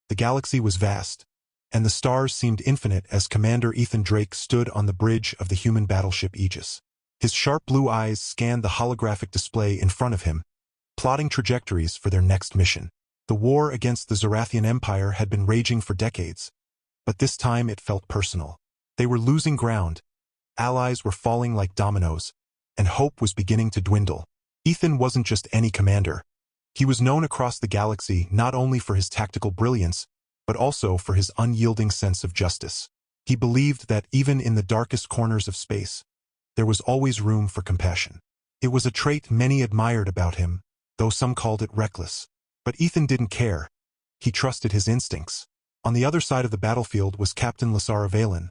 The galaxy was vast, and the stars seemed infinite as Commander Ethan Drake stood on the bridge of the human battleship Aegis. His sharp blue eyes scanned the holographic display in front of him, plotting trajectories for their next mission. The war against the Zorathian Empire had been raging for decades, but this time it felt personal. They were losing ground, allies were falling like dominoes, and hope was beginning to dwindle. Ethan wasn't just any commander. He was known across the galaxy not only for his tactical brilliance, but also for his unyielding sense of justice. He believed that even in the darkest corners of space, there was always room for compassion. It was a trait many admired about him, though some called it reckless. But Ethan didn't care. He trusted his instincts. On the other side of the battlefield was Captain Lasara Valen,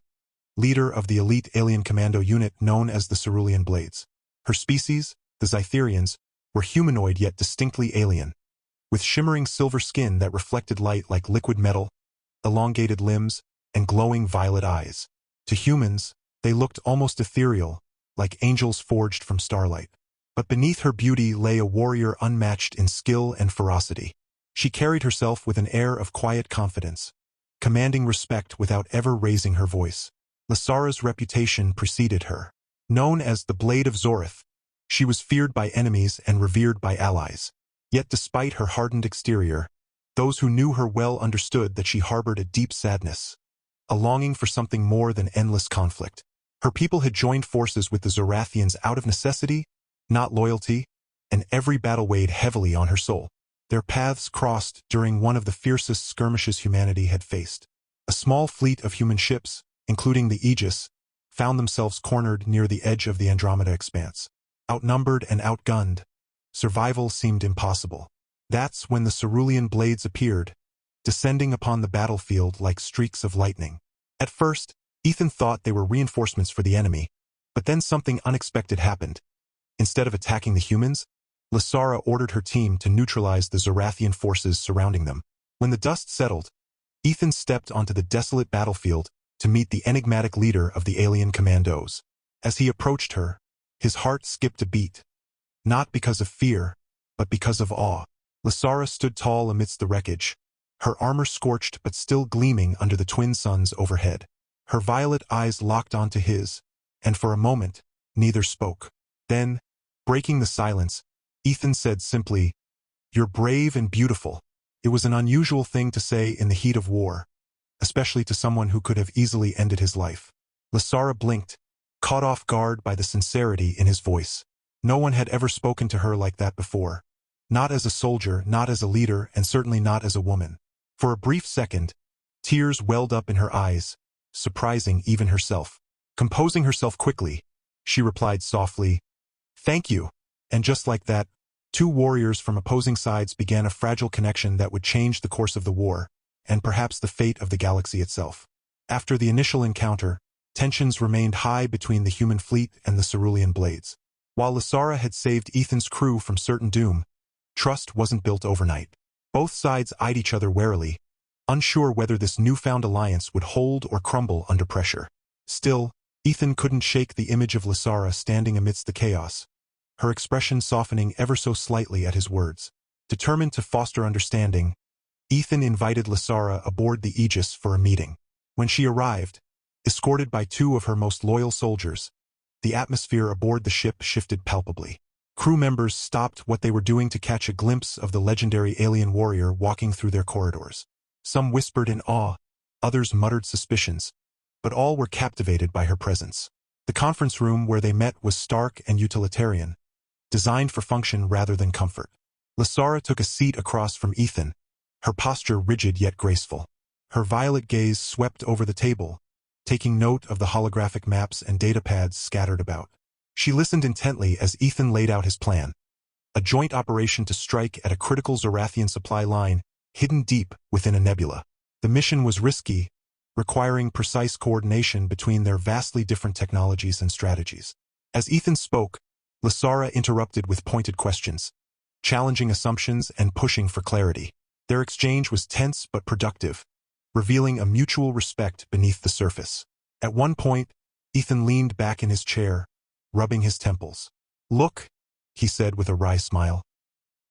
leader of the elite alien commando unit known as the Cerulean Blades. Her species, the Zytherians, were humanoid yet distinctly alien, with shimmering silver skin that reflected light like liquid metal, elongated limbs, and glowing violet eyes. To humans, they looked almost ethereal, like angels forged from starlight. But beneath her beauty lay a warrior unmatched in skill and ferocity. She carried herself with an air of quiet confidence, commanding respect without ever raising her voice. Lasara's reputation preceded her. Known as the Blade of Zorath, she was feared by enemies and revered by allies. Yet despite her hardened exterior, those who knew her well understood that she harbored a deep sadness, a longing for something more than endless conflict. Her people had joined forces with the Zorathians out of necessity, not loyalty, and every battle weighed heavily on her soul. Their paths crossed during one of the fiercest skirmishes humanity had faced. A small fleet of human ships, including the Aegis, found themselves cornered near the edge of the Andromeda expanse. Outnumbered and outgunned, survival seemed impossible. That's when the Cerulean Blades appeared, descending upon the battlefield like streaks of lightning. At first, Ethan thought they were reinforcements for the enemy, but then something unexpected happened. Instead of attacking the humans, Lasara ordered her team to neutralize the Zorathian forces surrounding them. When the dust settled, Ethan stepped onto the desolate battlefield to meet the enigmatic leader of the alien commandos. As he approached her, his heart skipped a beat, not because of fear, but because of awe. Lasara stood tall amidst the wreckage, her armor scorched but still gleaming under the twin suns overhead. Her violet eyes locked onto his, and for a moment, neither spoke. Then, breaking the silence, Ethan said simply, "You're brave and beautiful." It was an unusual thing to say in the heat of war, especially to someone who could have easily ended his life. Lasara blinked, caught off guard by the sincerity in his voice. No one had ever spoken to her like that before. Not as a soldier, not as a leader, and certainly not as a woman. For a brief second, tears welled up in her eyes, surprising even herself. Composing herself quickly, she replied softly, "Thank you." And just like that, two warriors from opposing sides began a fragile connection that would change the course of the war, and perhaps the fate of the galaxy itself. After the initial encounter, tensions remained high between the human fleet and the Cerulean Blades. While Lasara had saved Ethan's crew from certain doom, trust wasn't built overnight. Both sides eyed each other warily, unsure whether this newfound alliance would hold or crumble under pressure. Still, Ethan couldn't shake the image of Lasara standing amidst the chaos, her expression softening ever so slightly at his words. Determined to foster understanding, Ethan invited Lasara aboard the Aegis for a meeting. When she arrived, escorted by two of her most loyal soldiers, the atmosphere aboard the ship shifted palpably. Crew members stopped what they were doing to catch a glimpse of the legendary alien warrior walking through their corridors. Some whispered in awe, others muttered suspicions, but all were captivated by her presence. The conference room where they met was stark and utilitarian, designed for function rather than comfort. Lasara took a seat across from Ethan, her posture rigid yet graceful. Her violet gaze swept over the table, taking note of the holographic maps and datapads scattered about. She listened intently as Ethan laid out his plan, a joint operation to strike at a critical Zorathian supply line hidden deep within a nebula. The mission was risky, requiring precise coordination between their vastly different technologies and strategies. As Ethan spoke, Lasara interrupted with pointed questions, challenging assumptions and pushing for clarity. Their exchange was tense but productive, revealing a mutual respect beneath the surface. At one point, Ethan leaned back in his chair, rubbing his temples. "Look," he said with a wry smile.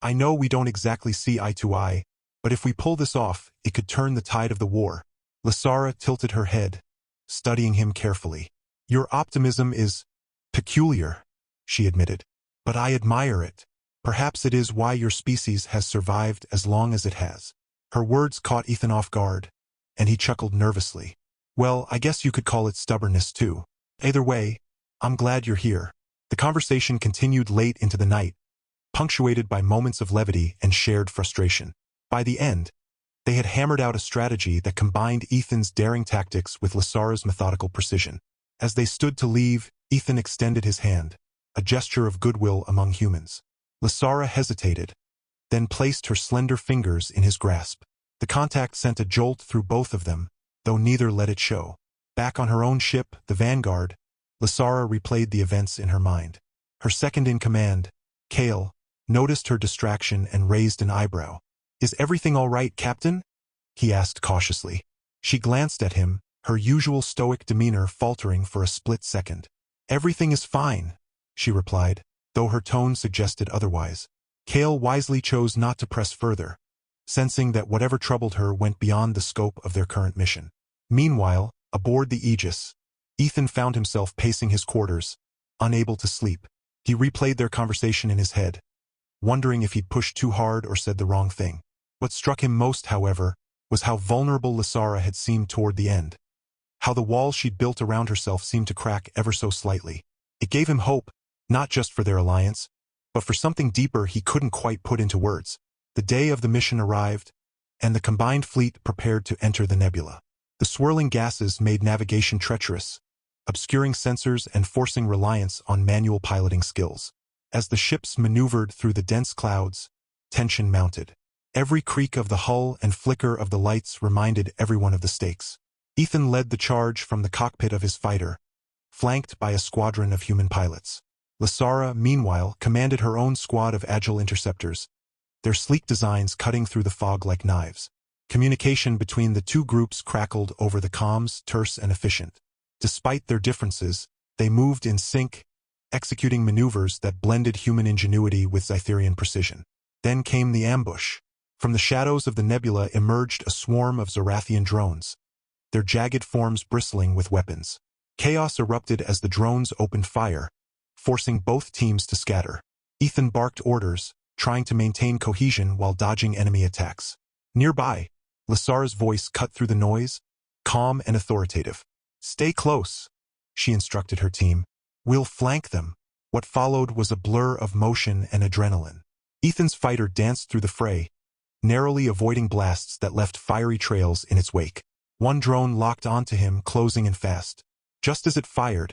"I know we don't exactly see eye to eye, But if we pull this off, it could turn the tide of the war. Lasara tilted her head, studying him carefully. Your optimism is peculiar, she admitted. But I admire it. Perhaps it is why your species has survived as long as it has. Her words caught Ethan off guard, and he chuckled nervously. Well, I guess you could call it stubbornness too. Either way, I'm glad you're here. The conversation continued late into the night, punctuated by moments of levity and shared frustration. By the end, they had hammered out a strategy that combined Ethan's daring tactics with Lasara's methodical precision. As they stood to leave, Ethan extended his hand, a gesture of goodwill among humans. Lasara hesitated, then placed her slender fingers in his grasp. The contact sent a jolt through both of them, though neither let it show. Back on her own ship, the Vanguard, Lasara replayed the events in her mind. Her second-in-command, Kale, noticed her distraction and raised an eyebrow. Is everything all right, Captain? He asked cautiously. She glanced at him, her usual stoic demeanor faltering for a split second. Everything is fine, she replied, though her tone suggested otherwise. Kale wisely chose not to press further, sensing that whatever troubled her went beyond the scope of their current mission. Meanwhile, aboard the Aegis, Ethan found himself pacing his quarters, unable to sleep. He replayed their conversation in his head, wondering if he'd pushed too hard or said the wrong thing. What struck him most, however, was how vulnerable Lasara had seemed toward the end. How the walls she'd built around herself seemed to crack ever so slightly. It gave him hope, not just for their alliance, but for something deeper he couldn't quite put into words. The day of the mission arrived, and the combined fleet prepared to enter the nebula. The swirling gases made navigation treacherous, obscuring sensors and forcing reliance on manual piloting skills. As the ships maneuvered through the dense clouds, tension mounted. Every creak of the hull and flicker of the lights reminded everyone of the stakes. Ethan led the charge from the cockpit of his fighter, flanked by a squadron of human pilots. Lasara, meanwhile, commanded her own squad of agile interceptors, their sleek designs cutting through the fog like knives. Communication between the two groups crackled over the comms, terse and efficient. Despite their differences, they moved in sync, executing maneuvers that blended human ingenuity with Zytherian precision. Then came the ambush. From the shadows of the nebula emerged a swarm of Zorathian drones, their jagged forms bristling with weapons. Chaos erupted as the drones opened fire, forcing both teams to scatter. Ethan barked orders, trying to maintain cohesion while dodging enemy attacks. Nearby, Lasara's voice cut through the noise, calm and authoritative. Stay close, she instructed her team. We'll flank them. What followed was a blur of motion and adrenaline. Ethan's fighter danced through the fray, narrowly avoiding blasts that left fiery trails in its wake. One drone locked onto him, closing in fast. Just as it fired,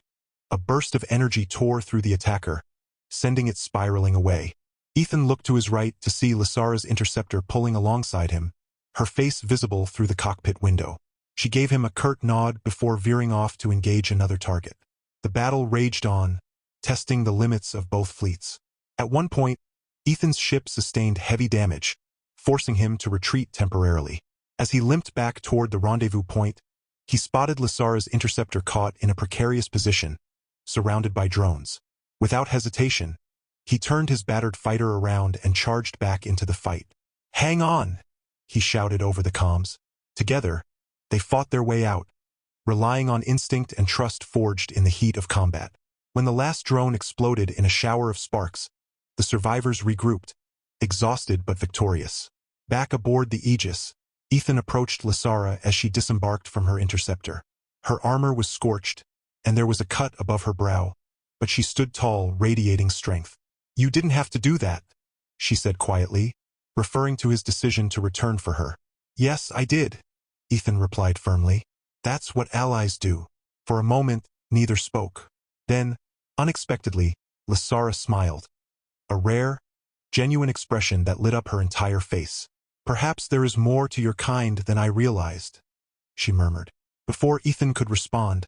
a burst of energy tore through the attacker, sending it spiraling away. Ethan looked to his right to see Lasara's interceptor pulling alongside him, her face visible through the cockpit window. She gave him a curt nod before veering off to engage another target. The battle raged on, testing the limits of both fleets. At one point, Ethan's ship sustained heavy damage, forcing him to retreat temporarily. As he limped back toward the rendezvous point, he spotted Lasara's interceptor caught in a precarious position, surrounded by drones. Without hesitation, he turned his battered fighter around and charged back into the fight. Hang on, he shouted over the comms. Together, they fought their way out, relying on instinct and trust forged in the heat of combat. When the last drone exploded in a shower of sparks, the survivors regrouped, exhausted but victorious. Back aboard the Aegis, Ethan approached Lasara as she disembarked from her interceptor. Her armor was scorched, and there was a cut above her brow, but she stood tall, radiating strength. You didn't have to do that, she said quietly, referring to his decision to return for her. Yes, I did, Ethan replied firmly. That's what allies do. For a moment, neither spoke. Then, unexpectedly, Lasara smiled. A rare, genuine expression that lit up her entire face. Perhaps there is more to your kind than I realized, she murmured. Before Ethan could respond,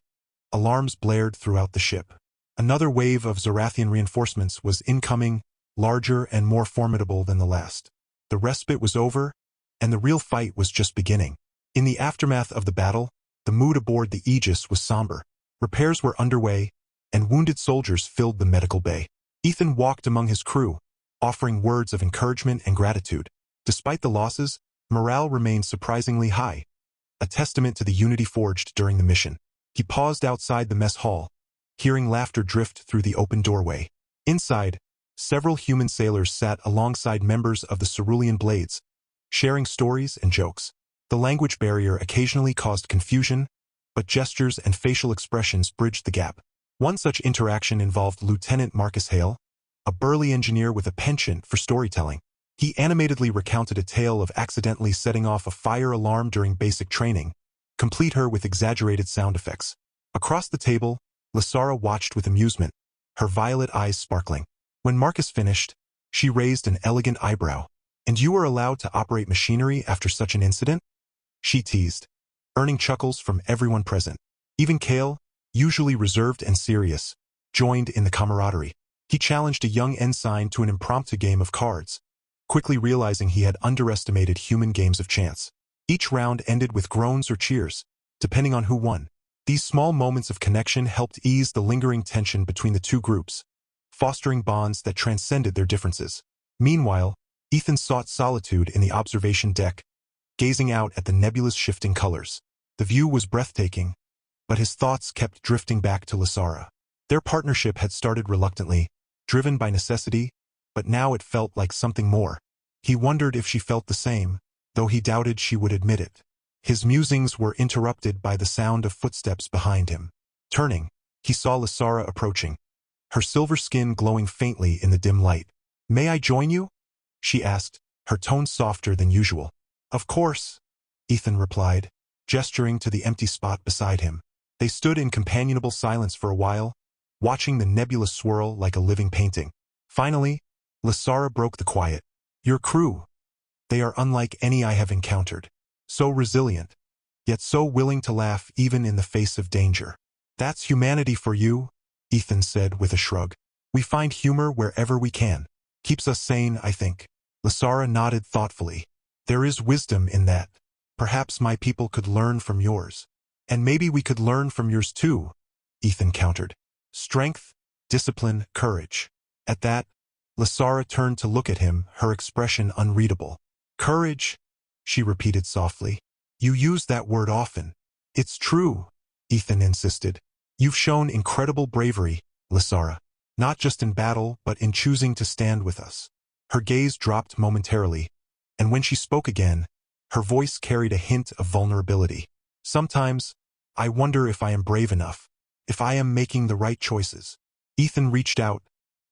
alarms blared throughout the ship. Another wave of Zorathian reinforcements was incoming, larger and more formidable than the last. The respite was over, and the real fight was just beginning. In the aftermath of the battle, the mood aboard the Aegis was somber. Repairs were underway, and wounded soldiers filled the medical bay. Ethan walked among his crew, offering words of encouragement and gratitude. Despite the losses, Morale remained surprisingly high, a testament to the unity forged during the mission. He paused outside the mess hall, hearing laughter drift through the open doorway. Inside, several human sailors sat alongside members of the Cerulean Blades, sharing stories and jokes. The language barrier occasionally caused confusion, but gestures and facial expressions bridged the gap. One such interaction involved Lieutenant Marcus Hale, a burly engineer with a penchant for storytelling. He animatedly recounted a tale of accidentally setting off a fire alarm during basic training, complete her with exaggerated sound effects. Across the table, Lasara watched with amusement, her violet eyes sparkling. When Marcus finished, she raised an elegant eyebrow. "And you were allowed to operate machinery after such an incident?" she teased, earning chuckles from everyone present. Even Kale, usually reserved and serious, joined in the camaraderie. He challenged a young ensign to an impromptu game of cards, quickly realizing he had underestimated human games of chance. Each round ended with groans or cheers, depending on who won. These small moments of connection helped ease the lingering tension between the two groups, fostering bonds that transcended their differences. Meanwhile, Ethan sought solitude in the observation deck, gazing out at the nebula's shifting colors. The view was breathtaking, but his thoughts kept drifting back to Lasara. Their partnership had started reluctantly, driven by necessity, but now it felt like something more. He wondered if she felt the same, though he doubted she would admit it. His musings were interrupted by the sound of footsteps behind him. Turning, he saw Lasara approaching, her silver skin glowing faintly in the dim light. "May I join you?" she asked, her tone softer than usual. "Of course," Ethan replied, gesturing to the empty spot beside him. They stood in companionable silence for a while, watching the nebula swirl like a living painting. Finally, Lasara broke the quiet. "Your crew. They are unlike any I have encountered. So resilient, yet so willing to laugh even in the face of danger." "That's humanity for you," Ethan said with a shrug. "We find humor wherever we can. Keeps us sane, I think." Lasara nodded thoughtfully. "There is wisdom in that. Perhaps my people could learn from yours. And maybe we could learn from yours too," Ethan countered. "Strength, discipline, courage." At that, Lasara turned to look at him, her expression unreadable. "Courage," she repeated softly. "You use that word often." "It's true," Ethan insisted. "You've shown incredible bravery, Lasara. Not just in battle, but in choosing to stand with us." Her gaze dropped momentarily, and when she spoke again, her voice carried a hint of vulnerability. "Sometimes, I wonder if I am brave enough, if I am making the right choices." Ethan reached out,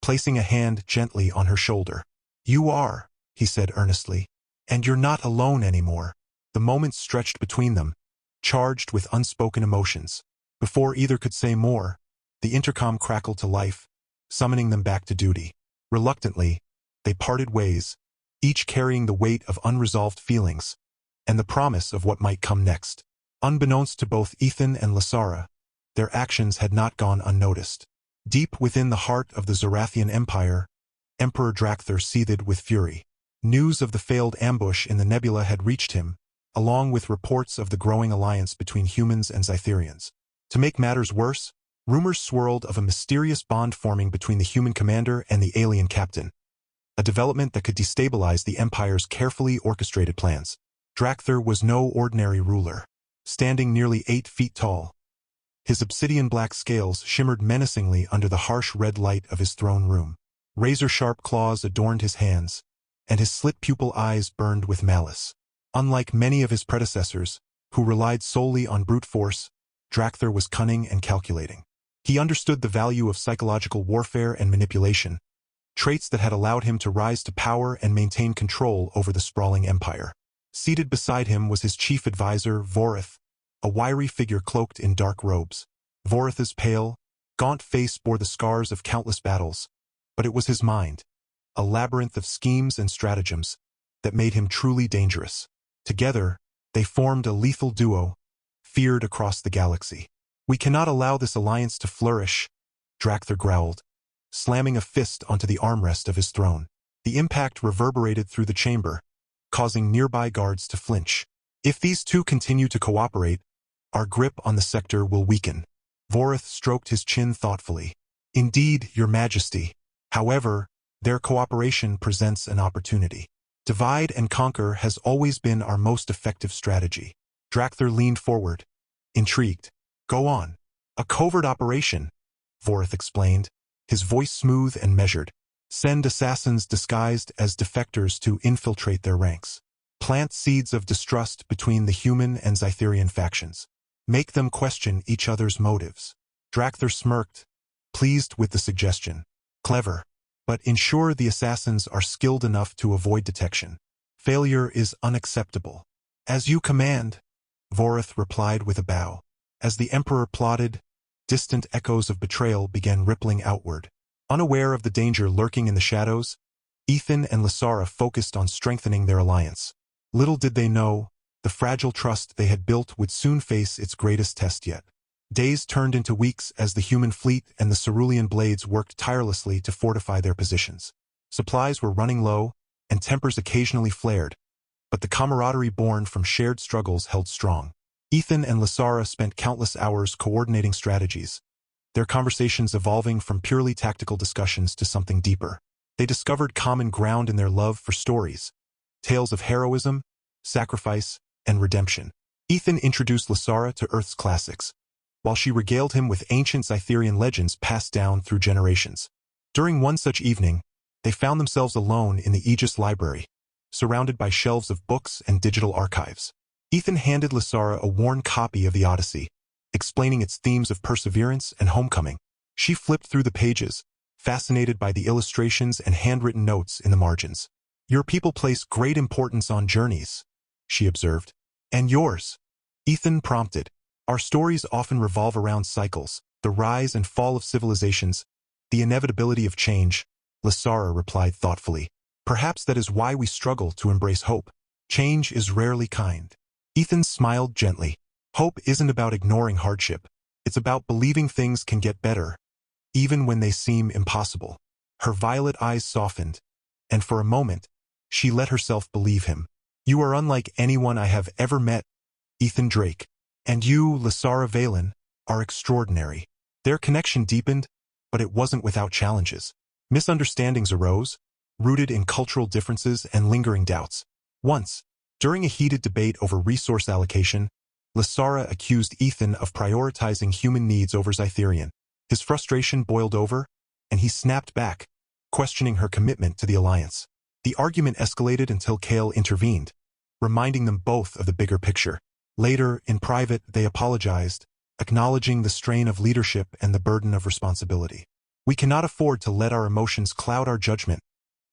placing a hand gently on her shoulder. "You are," he said earnestly. "And you're not alone anymore." The moments stretched between them, charged with unspoken emotions. Before either could say more, the intercom crackled to life, summoning them back to duty. Reluctantly, they parted ways, each carrying the weight of unresolved feelings, and the promise of what might come next. Unbeknownst to both Ethan and Lasara, their actions had not gone unnoticed. Deep within the heart of the Zorathian Empire, Emperor Drakthar seethed with fury. News of the failed ambush in the nebula had reached him, along with reports of the growing alliance between humans and Zytherians. To make matters worse, rumors swirled of a mysterious bond forming between the human commander and the alien captain, a development that could destabilize the Empire's carefully orchestrated plans. Drakthar was no ordinary ruler. Standing nearly 8 feet tall, his obsidian-black scales shimmered menacingly under the harsh red light of his throne room. Razor-sharp claws adorned his hands, and his slit-pupil eyes burned with malice. Unlike many of his predecessors, who relied solely on brute force, Drakthar was cunning and calculating. He understood the value of psychological warfare and manipulation, traits that had allowed him to rise to power and maintain control over the sprawling empire. Seated beside him was his chief advisor, Zorath, a wiry figure cloaked in dark robes. Zorath's pale, gaunt face bore the scars of countless battles, but it was his mind, a labyrinth of schemes and stratagems, that made him truly dangerous. Together, they formed a lethal duo, feared across the galaxy. "We cannot allow this alliance to flourish," Drakthar growled, slamming a fist onto the armrest of his throne. The impact reverberated through the chamber, causing nearby guards to flinch. "If these two continue to cooperate, our grip on the sector will weaken." Zorath stroked his chin thoughtfully. "Indeed, Your Majesty. However, their cooperation presents an opportunity. Divide and conquer has always been our most effective strategy. Drakther leaned forward, intrigued. Go on. A covert operation, Zorath explained, his voice smooth and measured. Send assassins disguised as defectors to infiltrate their ranks. Plant seeds of distrust between the human and Zytherian factions. Make them question each other's motives. Drakther smirked, pleased with the suggestion. Clever. But ensure the assassins are skilled enough to avoid detection. Failure is unacceptable. As you command, Zorath replied with a bow. As the Emperor plotted, distant echoes of betrayal began rippling outward. Unaware of the danger lurking in the shadows, Ethan and Lysara focused on strengthening their alliance. Little did they know, the fragile trust they had built would soon face its greatest test yet. Days turned into weeks as the human fleet and the cerulean blades worked tirelessly to fortify their positions. Supplies were running low, and tempers occasionally flared, but the camaraderie born from shared struggles held strong. Ethan and Lysara spent countless hours coordinating strategies, their conversations evolving from purely tactical discussions to something deeper. They discovered common ground in their love for stories, tales of heroism, sacrifice, and redemption. Ethan introduced Lysara to Earth's classics, while she regaled him with ancient Zytherian legends passed down through generations. During one such evening, they found themselves alone in the Aegis library, surrounded by shelves of books and digital archives. Ethan handed Lysara a worn copy of the Odyssey, explaining its themes of perseverance and homecoming. She flipped through the pages, fascinated by the illustrations and handwritten notes in the margins. Your people place great importance on journeys, she observed. And yours? Ethan prompted. Our stories often revolve around cycles, the rise and fall of civilizations, the inevitability of change, Lysara replied thoughtfully. Perhaps that is why we struggle to embrace hope. Change is rarely kind. Ethan smiled gently. Hope isn't about ignoring hardship. It's about believing things can get better, even when they seem impossible. Her violet eyes softened, and for a moment, she let herself believe him. You are unlike anyone I have ever met, Ethan Drake. And you, Lysara Valen, are extraordinary. Their connection deepened, but it wasn't without challenges. Misunderstandings arose, rooted in cultural differences and lingering doubts. Once, during a heated debate over resource allocation, Lysara accused Ethan of prioritizing human needs over Zytherian. His frustration boiled over, and he snapped back, questioning her commitment to the alliance. The argument escalated until Kale intervened, reminding them both of the bigger picture. Later, in private, they apologized, acknowledging the strain of leadership and the burden of responsibility. We cannot afford to let our emotions cloud our judgment,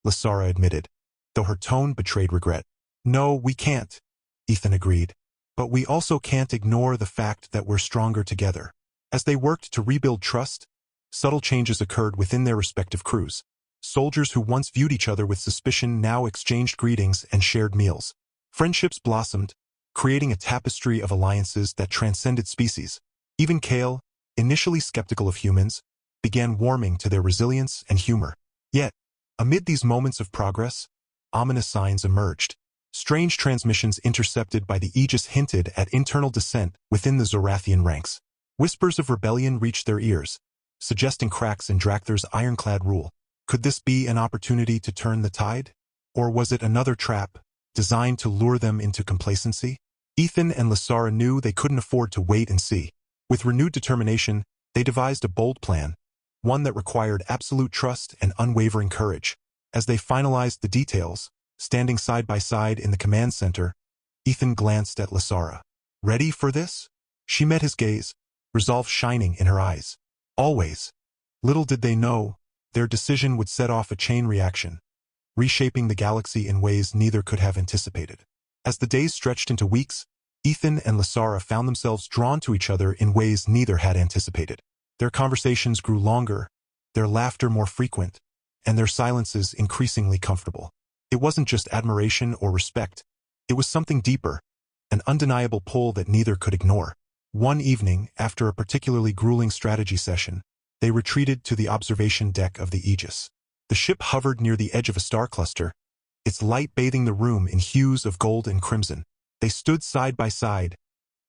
Lysara admitted, though her tone betrayed regret. No, we can't, Ethan agreed. But we also can't ignore the fact that we're stronger together. As they worked to rebuild trust, subtle changes occurred within their respective crews. Soldiers who once viewed each other with suspicion now exchanged greetings and shared meals. Friendships blossomed, creating a tapestry of alliances that transcended species. Even Kale, initially skeptical of humans, began warming to their resilience and humor. Yet, amid these moments of progress, ominous signs emerged. Strange transmissions intercepted by the Aegis hinted at internal dissent within the Zorathian ranks. Whispers of rebellion reached their ears, suggesting cracks in Drakther's ironclad rule. Could this be an opportunity to turn the tide? Or was it another trap, designed to lure them into complacency? Ethan and Lysara knew they couldn't afford to wait and see. With renewed determination, they devised a bold plan, one that required absolute trust and unwavering courage. As they finalized the details, standing side by side in the command center, Ethan glanced at Lysara. Ready for this? She met his gaze, resolve shining in her eyes. Always. Little did they know, their decision would set off a chain reaction, reshaping the galaxy in ways neither could have anticipated. As the days stretched into weeks, Ethan and Lysara found themselves drawn to each other in ways neither had anticipated. Their conversations grew longer, their laughter more frequent, and their silences increasingly comfortable. It wasn't just admiration or respect, it was something deeper, an undeniable pull that neither could ignore. One evening, after a particularly grueling strategy session, they retreated to the observation deck of the Aegis. The ship hovered near the edge of a star cluster, its light bathing the room in hues of gold and crimson. They stood side by side,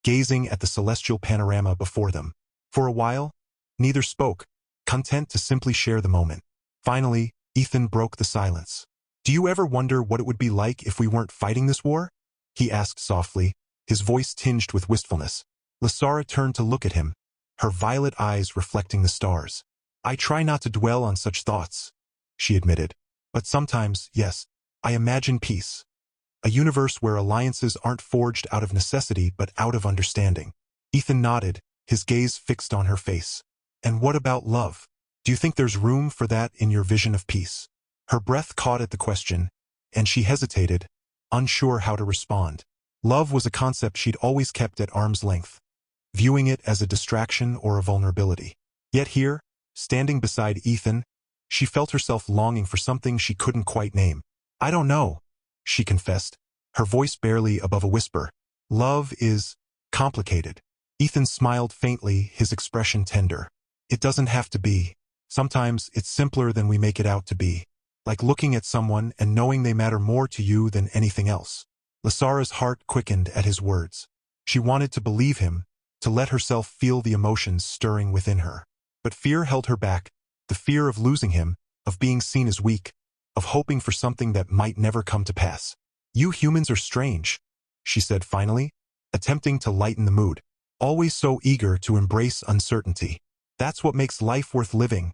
gazing at the celestial panorama before them. For a while, neither spoke, content to simply share the moment. Finally, Ethan broke the silence. Do you ever wonder what it would be like if we weren't fighting this war? He asked softly, his voice tinged with wistfulness. Lysara turned to look at him, her violet eyes reflecting the stars. I try not to dwell on such thoughts, she admitted. But sometimes, yes, I imagine peace. A universe where alliances aren't forged out of necessity but out of understanding. Ethan nodded, his gaze fixed on her face. And what about love? Do you think there's room for that in your vision of peace? Her breath caught at the question, and she hesitated, unsure how to respond. Love was a concept she'd always kept at arm's length, viewing it as a distraction or a vulnerability. Yet here, standing beside Ethan, she felt herself longing for something she couldn't quite name. I don't know, she confessed, her voice barely above a whisper. Love is complicated. Ethan smiled faintly, his expression tender. It doesn't have to be. Sometimes it's simpler than we make it out to be. Like looking at someone and knowing they matter more to you than anything else. Lysara's heart quickened at his words. She wanted to believe him, to let herself feel the emotions stirring within her. But fear held her back, the fear of losing him, of being seen as weak, of hoping for something that might never come to pass. You humans are strange, she said finally, attempting to lighten the mood. Always so eager to embrace uncertainty. That's what makes life worth living,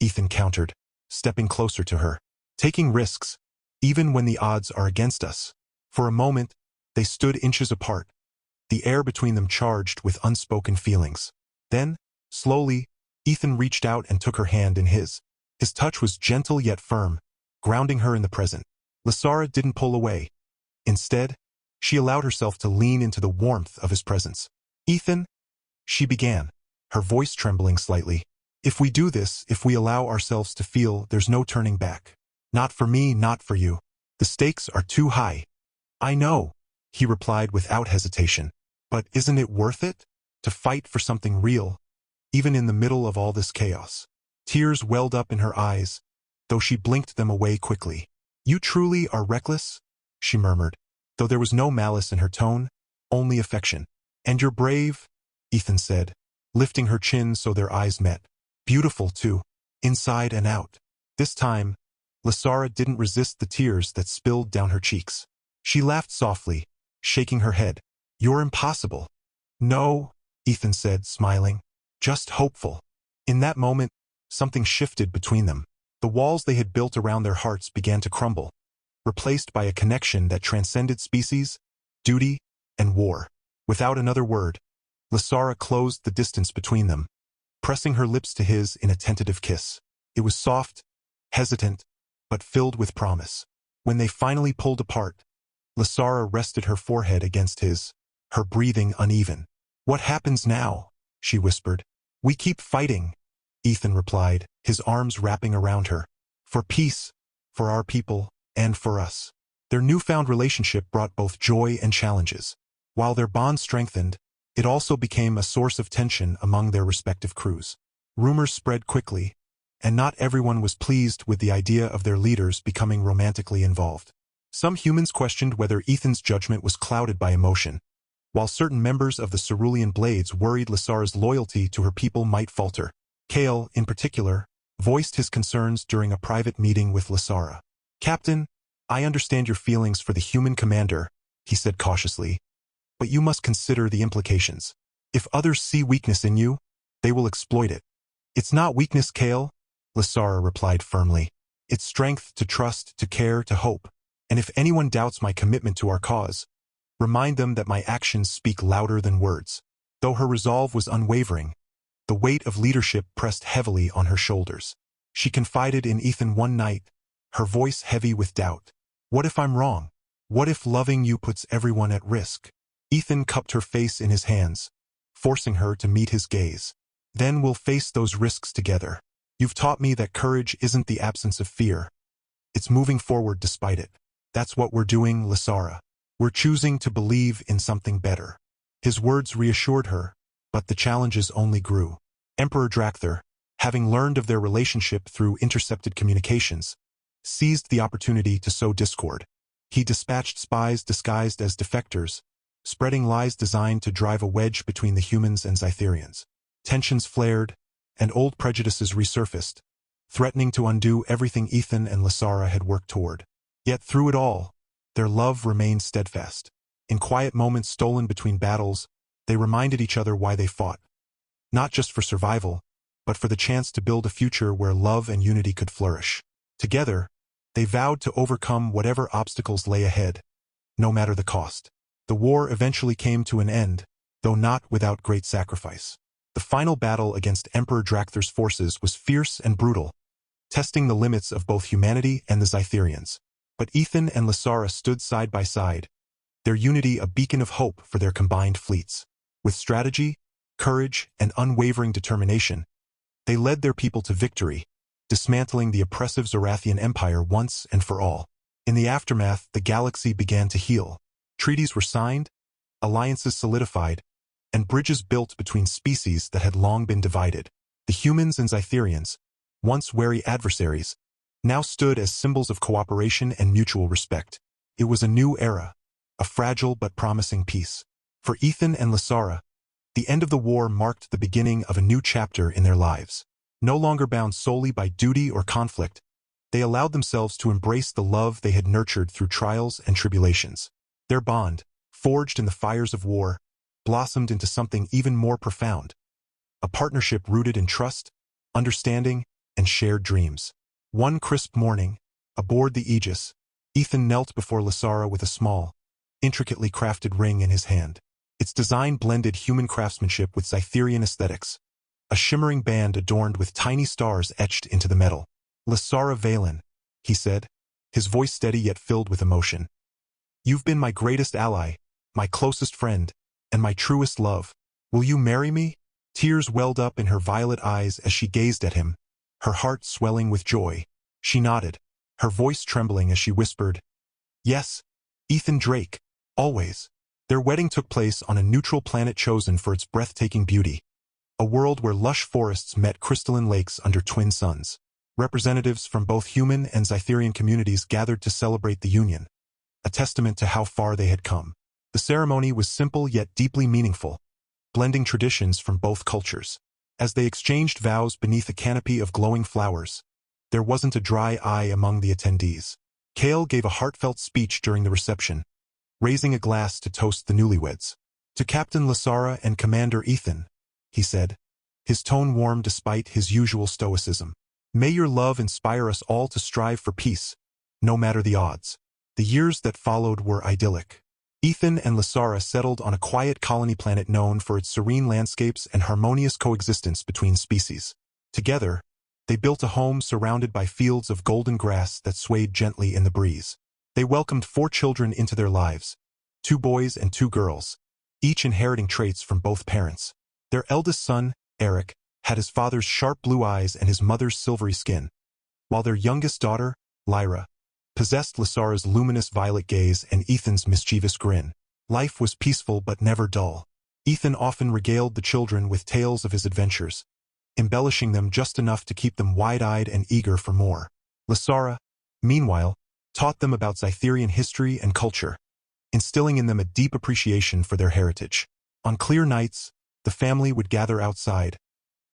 Ethan countered, stepping closer to her. Taking risks, even when the odds are against us. For a moment, they stood inches apart, the air between them charged with unspoken feelings. Then, slowly, Ethan reached out and took her hand in his. His touch was gentle yet firm, grounding her in the present. Lysara didn't pull away. Instead, she allowed herself to lean into the warmth of his presence. Ethan, she began, her voice trembling slightly. If we do this, if we allow ourselves to feel, there's no turning back. Not for me, not for you. The stakes are too high. I know, he replied without hesitation. But isn't it worth it? To fight for something real, even in the middle of all this chaos. Tears welled up in her eyes, though she blinked them away quickly. You truly are reckless, she murmured, though there was no malice in her tone, only affection. And you're brave, Ethan said, lifting her chin so their eyes met. Beautiful, too, inside and out. This time, Lysara didn't resist the tears that spilled down her cheeks. She laughed softly, shaking her head. You're impossible. No, Ethan said, smiling. Just hopeful. In that moment, something shifted between them. The walls they had built around their hearts began to crumble, replaced by a connection that transcended species, duty, and war. Without another word, Lysara closed the distance between them, pressing her lips to his in a tentative kiss. It was soft, hesitant, but filled with promise. When they finally pulled apart, Lysara rested her forehead against his, her breathing uneven. What happens now? She whispered. We keep fighting, Ethan replied, his arms wrapping around her. For peace, for our people, and for us. Their newfound relationship brought both joy and challenges. While their bond strengthened, it also became a source of tension among their respective crews. Rumors spread quickly, and not everyone was pleased with the idea of their leaders becoming romantically involved. Some humans questioned whether Ethan's judgment was clouded by emotion, while certain members of the Cerulean Blades worried Lysara's loyalty to her people might falter. Kale, in particular, voiced his concerns during a private meeting with Lysara. Captain, I understand your feelings for the human commander, he said cautiously, but you must consider the implications. If others see weakness in you, they will exploit it. It's not weakness, Kale, Lysara replied firmly. It's strength to trust, to care, to hope. And if anyone doubts my commitment to our cause, remind them that my actions speak louder than words. Though her resolve was unwavering, the weight of leadership pressed heavily on her shoulders. She confided in Ethan one night, her voice heavy with doubt. What if I'm wrong? What if loving you puts everyone at risk? Ethan cupped her face in his hands, forcing her to meet his gaze. Then we'll face those risks together. You've taught me that courage isn't the absence of fear. It's moving forward despite it. That's what we're doing, Lysara. We're choosing to believe in something better. His words reassured her, but the challenges only grew. Emperor Drakthar, having learned of their relationship through intercepted communications, seized the opportunity to sow discord. He dispatched spies disguised as defectors, spreading lies designed to drive a wedge between the humans and Zytherians. Tensions flared, and old prejudices resurfaced, threatening to undo everything Ethan and Lysara had worked toward. Yet through it all, their love remained steadfast. In quiet moments stolen between battles, they reminded each other why they fought. Not just for survival, but for the chance to build a future where love and unity could flourish. Together, they vowed to overcome whatever obstacles lay ahead, no matter the cost. The war eventually came to an end, though not without great sacrifice. The final battle against Emperor Drakthir's forces was fierce and brutal, testing the limits of both humanity and the Zytherians. But Ethan and Lysara stood side by side, their unity a beacon of hope for their combined fleets. With strategy, courage, and unwavering determination, they led their people to victory, dismantling the oppressive Zorathian Empire once and for all. In the aftermath, the galaxy began to heal. Treaties were signed, alliances solidified, and bridges built between species that had long been divided. The humans and Zytherians, once wary adversaries, now stood as symbols of cooperation and mutual respect. It was a new era, a fragile but promising peace. For Ethan and Lysara, the end of the war marked the beginning of a new chapter in their lives. No longer bound solely by duty or conflict, they allowed themselves to embrace the love they had nurtured through trials and tribulations. Their bond, forged in the fires of war, blossomed into something even more profound, a partnership rooted in trust, understanding, and shared dreams. One crisp morning, aboard the Aegis, Ethan knelt before Lysara with a small, intricately crafted ring in his hand. Its design blended human craftsmanship with Zytherian aesthetics, a shimmering band adorned with tiny stars etched into the metal. "Lysara Valen," he said, his voice steady yet filled with emotion. "You've been my greatest ally, my closest friend, and my truest love. Will you marry me?" Tears welled up in her violet eyes as she gazed at him, her heart swelling with joy. She nodded, her voice trembling as she whispered, "Yes, Ethan Drake, always." Their wedding took place on a neutral planet chosen for its breathtaking beauty, a world where lush forests met crystalline lakes under twin suns. Representatives from both human and Zytherian communities gathered to celebrate the union, a testament to how far they had come. The ceremony was simple yet deeply meaningful, blending traditions from both cultures. As they exchanged vows beneath a canopy of glowing flowers, there wasn't a dry eye among the attendees. Kale gave a heartfelt speech during the reception, raising a glass to toast the newlyweds. "To Captain Lysara and Commander Ethan," he said, his tone warm despite his usual stoicism. "May your love inspire us all to strive for peace, no matter the odds." The years that followed were idyllic. Ethan and Lysara settled on a quiet colony planet known for its serene landscapes and harmonious coexistence between species. Together, they built a home surrounded by fields of golden grass that swayed gently in the breeze. They welcomed 4 children into their lives, 2 boys and 2 girls, each inheriting traits from both parents. Their eldest son, Eric, had his father's sharp blue eyes and his mother's silvery skin, while their youngest daughter, Lyra, possessed Lysara's luminous violet gaze and Ethan's mischievous grin. Life was peaceful but never dull. Ethan often regaled the children with tales of his adventures, embellishing them just enough to keep them wide-eyed and eager for more. Lysara, meanwhile, taught them about Zytherian history and culture, instilling in them a deep appreciation for their heritage. On clear nights, the family would gather outside,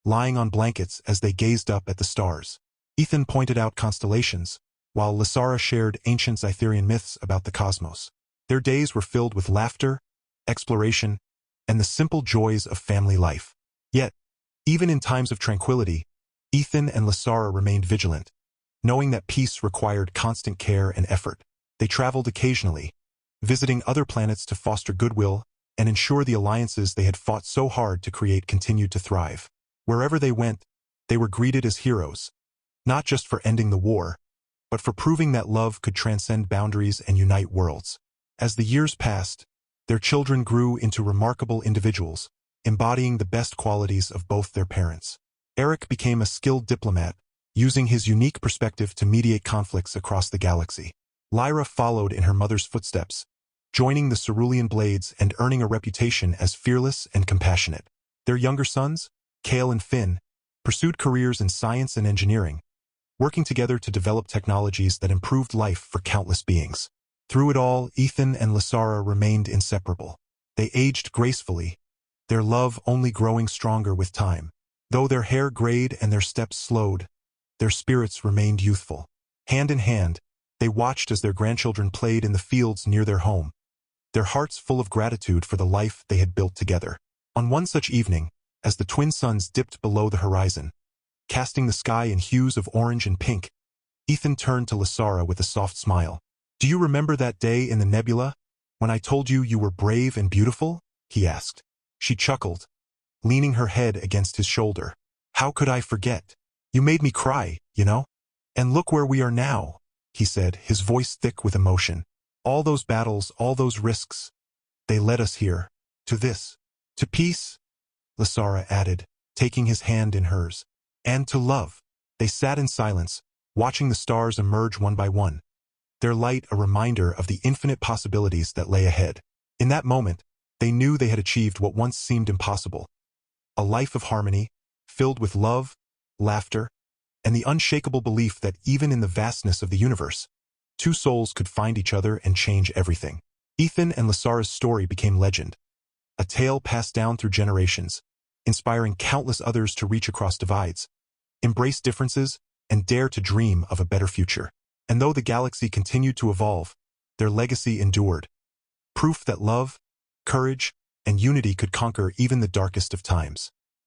lying on blankets as they gazed up at the stars. Ethan pointed out constellations, while Lysara shared ancient Zytherian myths about the cosmos. Their days were filled with laughter, exploration, and the simple joys of family life. Yet, even in times of tranquility, Ethan and Lysara remained vigilant, knowing that peace required constant care and effort. They traveled occasionally, visiting other planets to foster goodwill and ensure the alliances they had fought so hard to create continued to thrive. Wherever they went, they were greeted as heroes, not just for ending the war, but for proving that love could transcend boundaries and unite worlds. As the years passed, their children grew into remarkable individuals, embodying the best qualities of both their parents. Eric became a skilled diplomat, using his unique perspective to mediate conflicts across the galaxy. Lyra followed in her mother's footsteps, joining the Cerulean Blades and earning a reputation as fearless and compassionate. Their younger sons, Kale and Finn, pursued careers in science and engineering, working together to develop technologies that improved life for countless beings. Through it all, Ethan and Lysara remained inseparable. They aged gracefully, their love only growing stronger with time. Though their hair grayed and their steps slowed, their spirits remained youthful. Hand in hand, They watched as their grandchildren played in the fields near their home, their hearts full of gratitude for the life they had built together. On one such evening, as the twin suns dipped below the horizon, casting the sky in hues of orange and pink, Ethan turned to Lysara with a soft smile. "Do you remember that day in the nebula, when I told you you were brave and beautiful?" he asked. She chuckled, leaning her head against his shoulder. "How could I forget? You made me cry, you know? And look where we are now," he said, his voice thick with emotion. "All those battles, all those risks, they led us here, to this, to peace," Lysara added, taking his hand in hers, "and to love." They sat in silence, watching the stars emerge one by one, their light a reminder of the infinite possibilities that lay ahead. In that moment, they knew they had achieved what once seemed impossible. A life of harmony, filled with love, laughter, and the unshakable belief that even in the vastness of the universe, two souls could find each other and change everything. Ethan and Lysara's story became legend, a tale passed down through generations, inspiring countless others to reach across divides, embrace differences, and dare to dream of a better future. And though the galaxy continued to evolve, their legacy endured, proof that love, courage, and unity could conquer even the darkest of times.